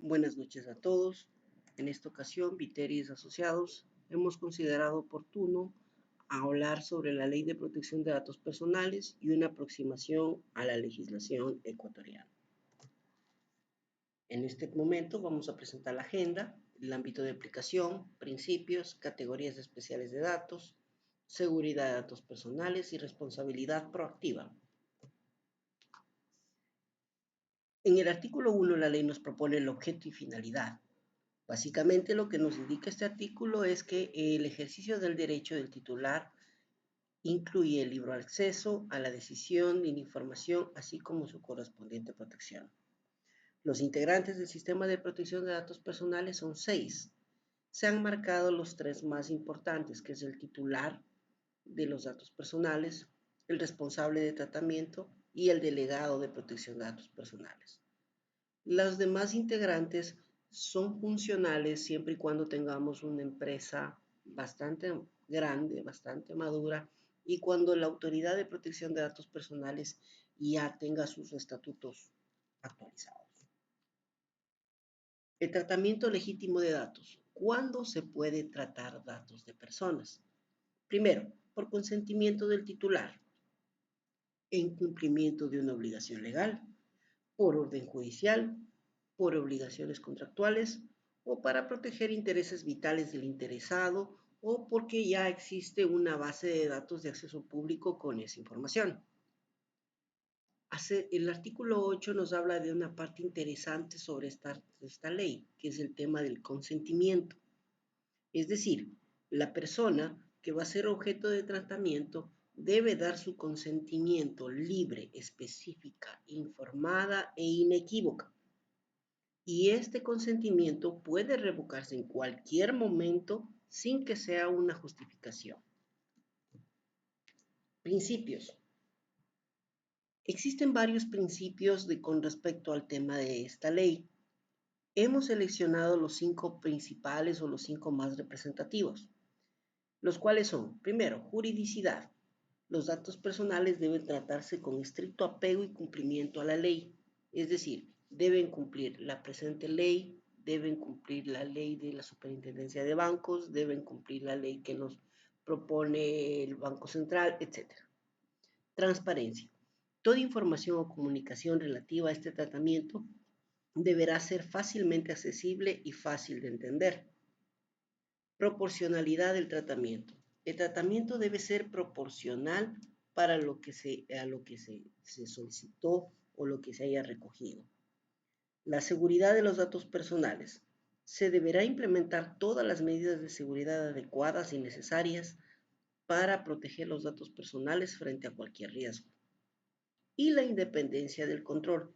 Buenas noches a todos. En esta ocasión, Viteris Asociados hemos considerado oportuno hablar sobre la Ley de Protección de Datos Personales y una aproximación a la legislación ecuatoriana. En este momento vamos a presentar la agenda, el ámbito de aplicación, principios, categorías especiales de datos, seguridad de datos personales y responsabilidad proactiva. En el artículo 1, la ley nos propone el objeto y finalidad. Básicamente lo que nos indica este artículo es que el ejercicio del derecho del titular incluye el libre acceso a la decisión y la información, así como su correspondiente protección. Los integrantes del sistema de protección de datos personales son 6. Se han marcado los 3 más importantes, que es el titular de los datos personales, el responsable de tratamiento y el delegado de protección de datos personales. Los demás integrantes son funcionales siempre y cuando tengamos una empresa bastante grande, bastante madura, y cuando la Autoridad de Protección de Datos Personales ya tenga sus estatutos actualizados. El tratamiento legítimo de datos. ¿Cuándo se puede tratar datos de personas? Primero, por consentimiento del titular, en cumplimiento de una obligación legal, por orden judicial, por obligaciones contractuales o para proteger intereses vitales del interesado o porque ya existe una base de datos de acceso público con esa información. El artículo 8 nos habla de una parte interesante sobre esta ley, que es el tema del consentimiento. Es decir, la persona que va a ser objeto de tratamiento debe dar su consentimiento libre, específica, informada e inequívoca. Y este consentimiento puede revocarse en cualquier momento sin que sea una justificación. Principios. Existen varios principios con respecto al tema de esta ley. Hemos seleccionado los 5 principales o los 5 más representativos, los cuales son, primero, juridicidad. Los datos personales deben tratarse con estricto apego y cumplimiento a la ley, es decir, deben cumplir la presente ley, deben cumplir la ley de la Superintendencia de Bancos, deben cumplir la ley que nos propone el Banco Central, etc. Transparencia. Toda información o comunicación relativa a este tratamiento deberá ser fácilmente accesible y fácil de entender. Proporcionalidad del tratamiento. El tratamiento debe ser proporcional para a lo que se solicitó o lo que se haya recogido. La seguridad de los datos personales. Se deberá implementar todas las medidas de seguridad adecuadas y necesarias para proteger los datos personales frente a cualquier riesgo. Y la independencia del control.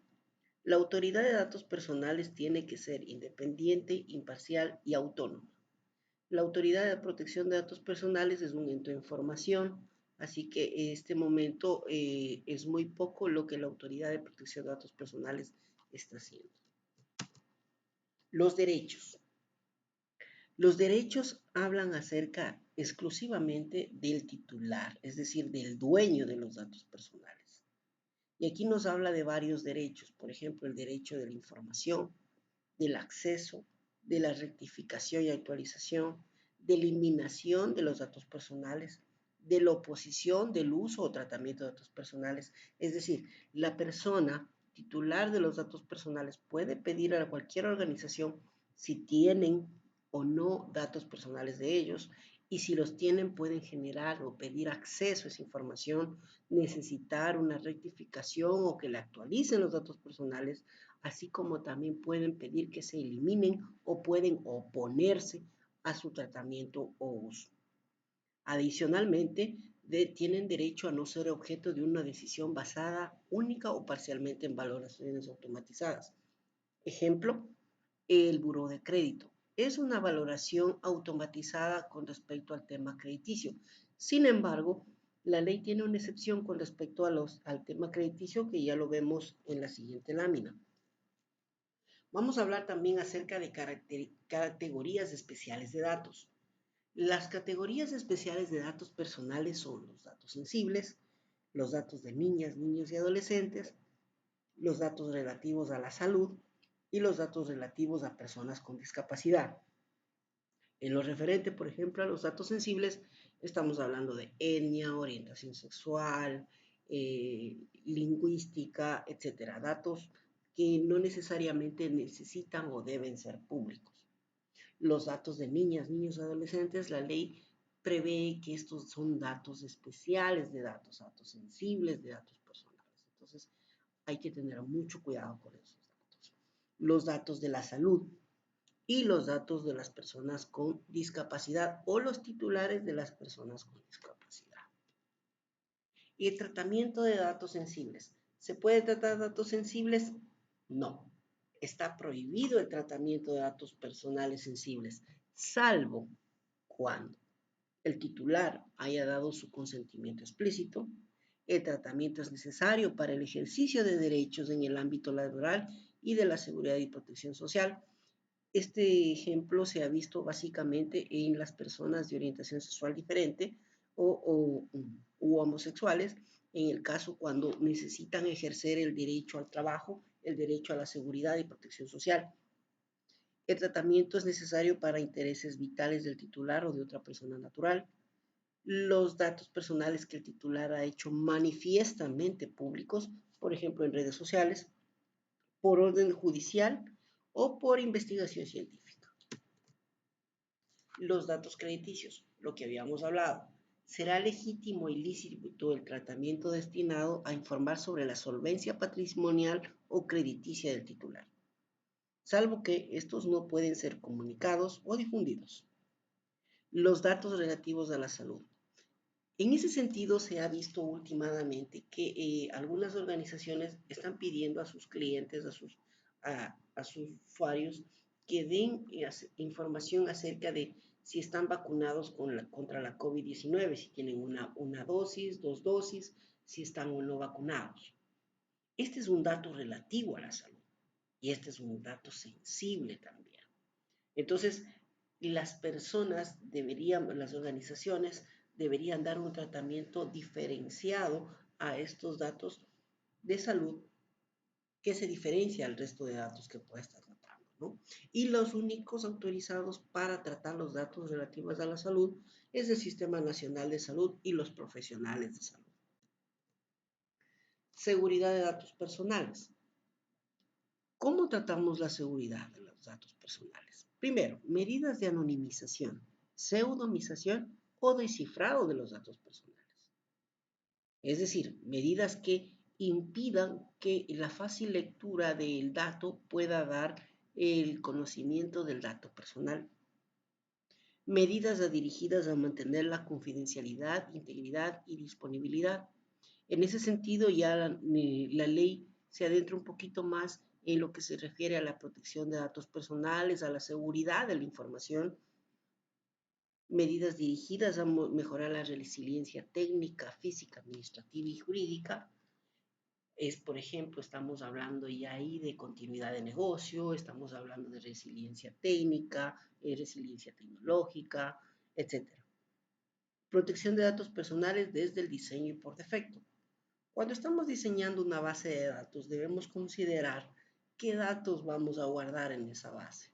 La autoridad de datos personales tiene que ser independiente, imparcial y autónoma. La Autoridad de Protección de Datos Personales es un ente de información, así que en este momento es muy poco lo que la Autoridad de Protección de Datos Personales está haciendo. Los derechos. Los derechos hablan acerca exclusivamente del titular, es decir, del dueño de los datos personales. Y aquí nos habla de varios derechos, por ejemplo, el derecho de la información, del acceso, de la rectificación y actualización, de eliminación de los datos personales, de la oposición del uso o tratamiento de datos personales. Es decir, la persona titular de los datos personales puede pedir a cualquier organización si tienen o no datos personales de ellos, y si los tienen pueden generar o pedir acceso a esa información, necesitar una rectificación o que le actualicen los datos personales, así como también pueden pedir que se eliminen o pueden oponerse a su tratamiento o uso. Adicionalmente, tienen derecho a no ser objeto de una decisión basada única o parcialmente en valoraciones automatizadas. Ejemplo, el buró de crédito. Es una valoración automatizada con respecto al tema crediticio. Sin embargo, la ley tiene una excepción con respecto al tema crediticio que ya lo vemos en la siguiente lámina. Vamos a hablar también acerca de categorías especiales de datos. Las categorías especiales de datos personales son los datos sensibles, los datos de niñas, niños y adolescentes, los datos relativos a la salud, y los datos relativos a personas con discapacidad. En lo referente, por ejemplo, a los datos sensibles, estamos hablando de etnia, orientación sexual, lingüística, etcétera. Datos que no necesariamente necesitan o deben ser públicos. Los datos de niñas, niños, adolescentes, la ley prevé que estos son datos especiales de datos, datos sensibles de datos personales. Entonces, hay que tener mucho cuidado con esos datos. Los datos de la salud y los datos de las personas con discapacidad o los titulares de las personas con discapacidad. Y el tratamiento de datos sensibles. ¿Se puede tratar datos sensibles? No. Está prohibido el tratamiento de datos personales sensibles, salvo cuando el titular haya dado su consentimiento explícito, el tratamiento es necesario para el ejercicio de derechos en el ámbito laboral y de la seguridad y protección social. Este ejemplo se ha visto básicamente en las personas de orientación sexual diferente u homosexuales, en el caso cuando necesitan ejercer el derecho al trabajo, el derecho a la seguridad y protección social. El tratamiento es necesario para intereses vitales del titular o de otra persona natural. Los datos personales que el titular ha hecho manifiestamente públicos, por ejemplo en redes sociales, por orden judicial o por investigación científica. Los datos crediticios, lo que habíamos hablado. Será legítimo y lícito el tratamiento destinado a informar sobre la solvencia patrimonial o crediticia del titular, salvo que estos no pueden ser comunicados o difundidos. Los datos relativos a la salud. En ese sentido, se ha visto últimamente que algunas organizaciones están pidiendo a sus clientes, a sus usuarios, que den información acerca de si están vacunados contra la COVID-19, si tienen una dosis, dos dosis, si están o no vacunados. Este es un dato relativo a la salud y este es un dato sensible también. Entonces, las organizaciones deberían dar un tratamiento diferenciado a estos datos de salud que se diferencia al resto de datos que puede estar tratando, ¿no? Y los únicos autorizados para tratar los datos relativos a la salud es el Sistema Nacional de Salud y los profesionales de salud. Seguridad de datos personales. ¿Cómo tratamos la seguridad de los datos personales? Primero, medidas de anonimización, pseudonización o descifrado de los datos personales. Es decir, medidas que impidan que la fácil lectura del dato pueda dar el conocimiento del dato personal. Medidas dirigidas a mantener la confidencialidad, integridad y disponibilidad. En ese sentido, ya la ley se adentra un poquito más en lo que se refiere a la protección de datos personales, a la seguridad de la información, medidas dirigidas a mejorar la resiliencia técnica, física, administrativa y jurídica. Por ejemplo, estamos hablando ya ahí de continuidad de negocio, estamos hablando de resiliencia técnica, resiliencia tecnológica, etc. Protección de datos personales desde el diseño y por defecto. Cuando estamos diseñando una base de datos, debemos considerar qué datos vamos a guardar en esa base.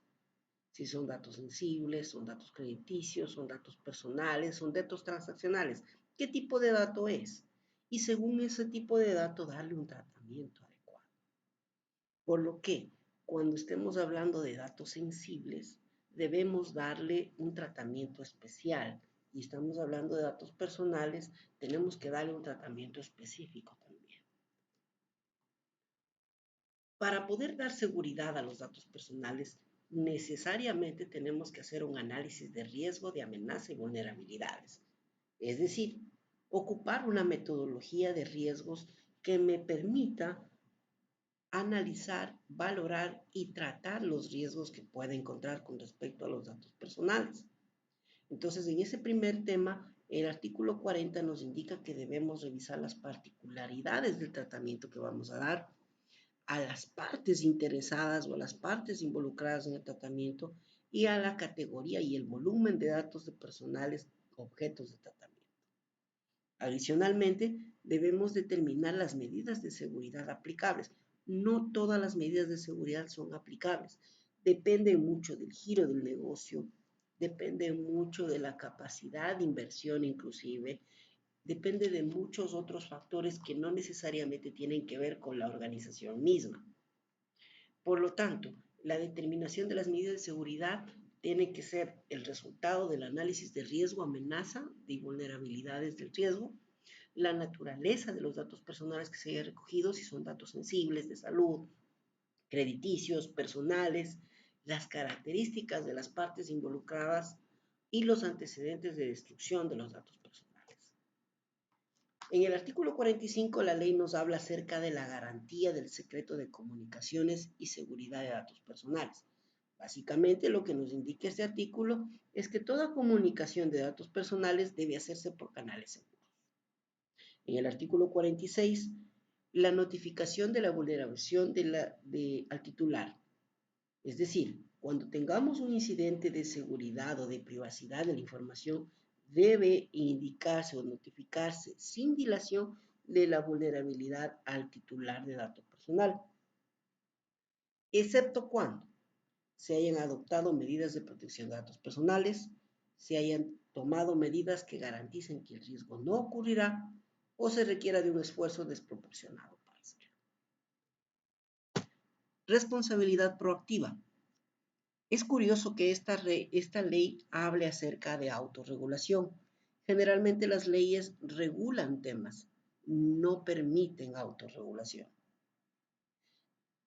Si son datos sensibles, son datos crediticios, son datos personales, son datos transaccionales. ¿Qué tipo de dato es? Y según ese tipo de dato, darle un tratamiento adecuado. Por lo que, cuando estemos hablando de datos sensibles, debemos darle un tratamiento especial. Y estamos hablando de datos personales, tenemos que darle un tratamiento específico también. Para poder dar seguridad a los datos personales, necesariamente tenemos que hacer un análisis de riesgo, de amenaza y vulnerabilidades. Es decir, ocupar una metodología de riesgos que me permita analizar, valorar y tratar los riesgos que pueda encontrar con respecto a los datos personales. Entonces, en ese primer tema, el artículo 40 nos indica que debemos revisar las particularidades del tratamiento que vamos a dar a las partes interesadas o a las partes involucradas en el tratamiento y a la categoría y el volumen de datos de personales objetos de tratamiento. Adicionalmente, debemos determinar las medidas de seguridad aplicables. no todas las medidas de seguridad son aplicables. Depende mucho del giro del negocio, depende mucho de la capacidad de inversión inclusive, depende de muchos otros factores que no necesariamente tienen que ver con la organización misma. Por lo tanto, la determinación de las medidas de seguridad tiene que ser el resultado del análisis de riesgo, amenaza y vulnerabilidades del riesgo, la naturaleza de los datos personales que se hayan recogido, si son datos sensibles de salud, crediticios, personales, las características de las partes involucradas y los antecedentes de destrucción de los datos personales. En el artículo 45, la ley nos habla acerca de la garantía del secreto de comunicaciones y seguridad de datos personales. Básicamente, lo que nos indica este artículo es que toda comunicación de datos personales debe hacerse por canales seguros. En el artículo 46, la notificación de la vulneración al titular. Es decir, cuando tengamos un incidente de seguridad o de privacidad de la información, debe indicarse o notificarse sin dilación de la vulnerabilidad al titular de datos personal, excepto cuando se hayan adoptado medidas de protección de datos personales, se hayan tomado medidas que garanticen que el riesgo no ocurrirá o se requiera de un esfuerzo desproporcionado para hacerlo. Responsabilidad proactiva. Es curioso que esta ley hable acerca de autorregulación. Generalmente las leyes regulan temas, no permiten autorregulación.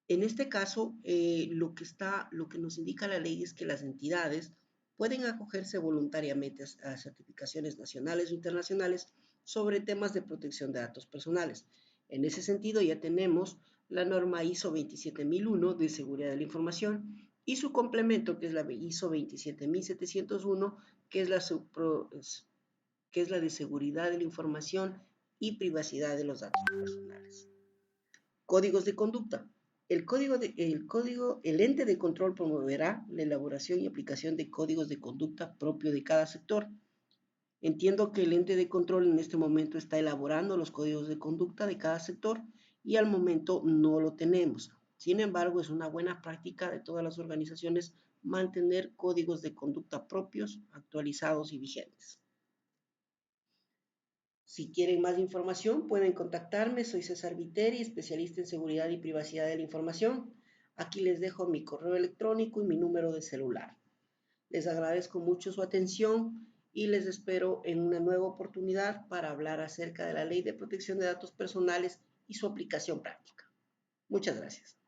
En este caso, lo que nos indica la ley es que las entidades pueden acogerse voluntariamente a certificaciones nacionales o internacionales sobre temas de protección de datos personales. En ese sentido, ya tenemos la norma ISO 27001 de seguridad de la información y su complemento, que es la ISO 27701, que es la de seguridad de la información y privacidad de los datos personales. Códigos de conducta. El ente de control promoverá la elaboración y aplicación de códigos de conducta propio de cada sector. Entiendo que el ente de control en este momento está elaborando los códigos de conducta de cada sector y al momento no lo tenemos. Sin embargo, es una buena práctica de todas las organizaciones mantener códigos de conducta propios, actualizados y vigentes. Si quieren más información, pueden contactarme. Soy César Viteri, especialista en seguridad y privacidad de la información. Aquí les dejo mi correo electrónico y mi número de celular. Les agradezco mucho su atención y les espero en una nueva oportunidad para hablar acerca de la Ley de Protección de Datos Personales y su aplicación práctica. Muchas gracias.